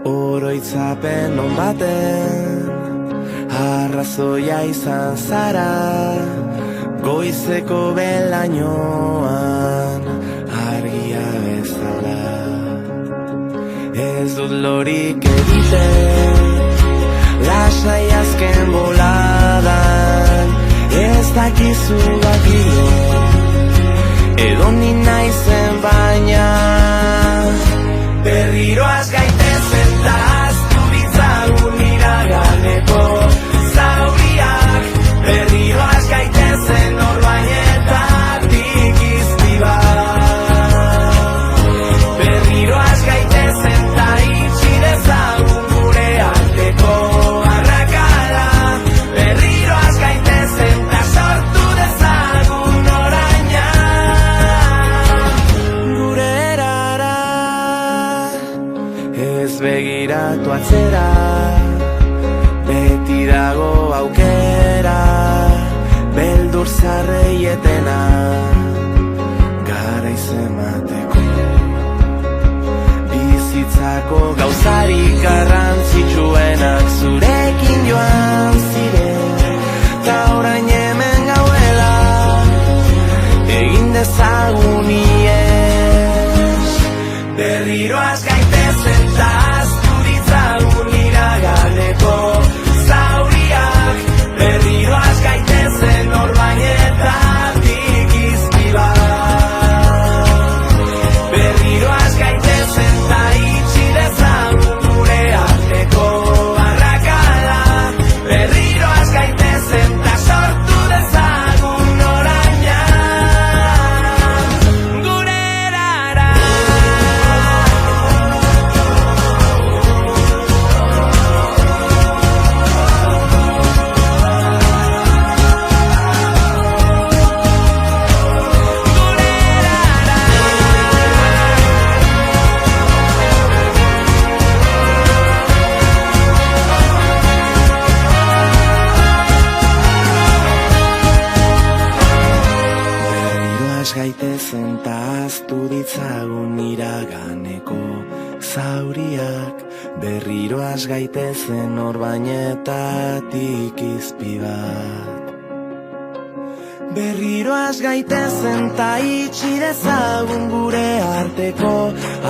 oroitzapen on baten arrazoia izan zara, goizeko belainoan argia bezala. Ez dut lorik egiten, lasai azken boladan, ez dakizu bakilo, edo ni naizen baina. Berriro has gaitezen ta ahaztu ditzagun iraganeko zauriak, berriro has gaitezen orbainetatik izpi bat. Berriro has gaitezen ta itxi dezagun gure arteko arrakala, berriro has gaitezen ta sortu dezagun oraina. Gure erara ez begiratu atzera, beti dago aukera, beldur zarreietena garaiz emateko. Bizitzako gauzarik garrantzitsuenak zurekin joan ziren, ta orain hemen gauela egin dezagun ies. Berriro has gaitezen ta ahaztu ditzagun iraganeko zauriak, berriro has gaitezen orbainetatik izpi bat. Berriro has gaitezen ta itxi dezagun gure arteko arrakala, berriro has gaitezen ta sortu dezagun oraina. Gure erara gaitezen ta ahaztu ditzagun iraganeko zauriak, berriro has gaitezen orbainetatik izpi bat. Berriro has gaitezen ta itxi dezagun gure arteko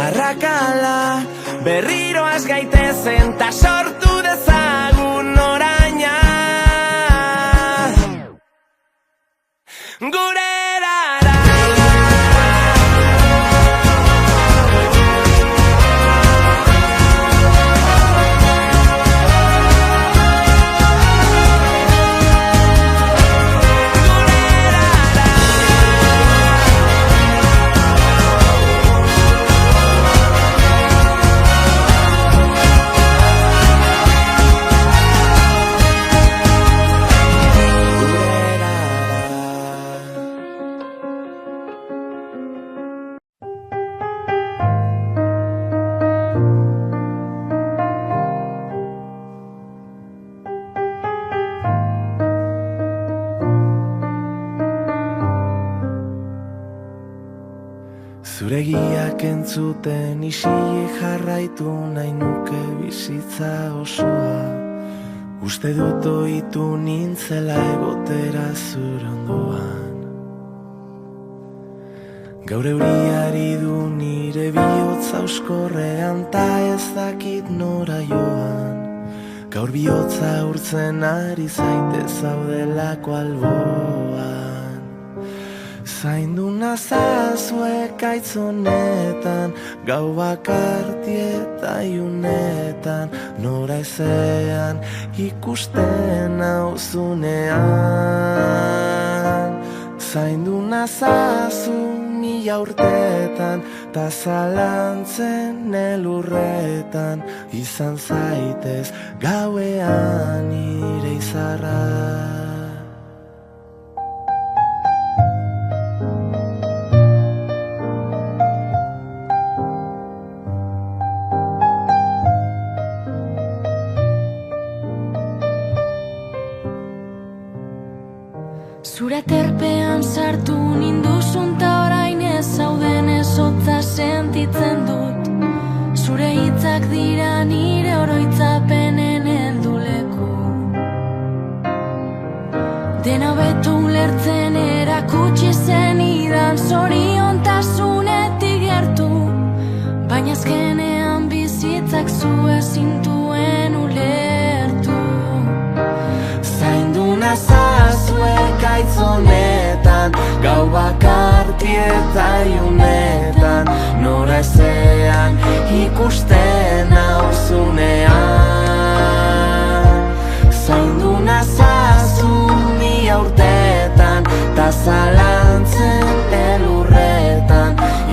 arrakala, berriro has gaitezen ta sortu dezagun oraina. Gure erara zuregiak entzuten isilik jarraitu nahi nuke bizitza osoa. Uste dut ohitu nintzela egotera zure ondoan. Gaur euriari du nire bihotza euskorrean ta ez dakit nora joan. Gaur bihotza urtzen ari zaite zaudelako alboan. Zaindu nazazuek aitzonetan, gau bakarti eta iunetan, nora ezean ikusten nauzunean. Zaindu nazazu mila urtetan, ta zalantzen elurretan, izan zaitez gauean nire izarra. Zure terpean sartu ninduzun ta orain ez zauden ez hotza sentitzen dut. Zure hitza bizitzak dira nire oroitzapenen helduleku. Dena beto ulertzen erakutsi zenidan zoriontasunetik gertu, baina azkenean bizitzak zu ezintuen ulertu. Zaindu nazazue gaitz honetan, gau bakarti eta iunetan, nora ezean ikusten nauzunean. Zaindu nazazu mila urtetan, ta zalantzen elurretan,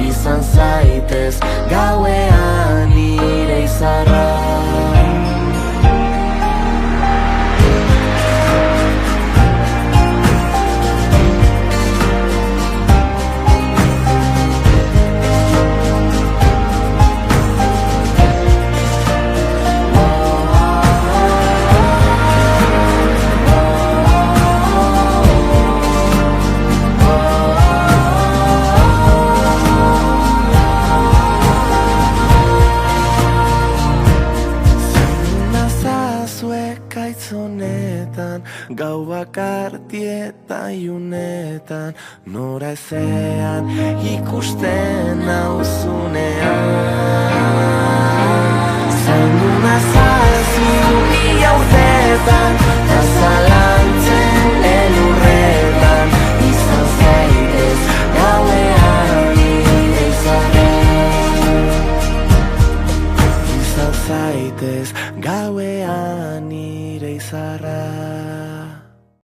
izan zaitez gauean nire izarra. Gau bakarti eta iunetan, nora ezean ikusten nauzunean. Zaindu nazazu mila urtetan,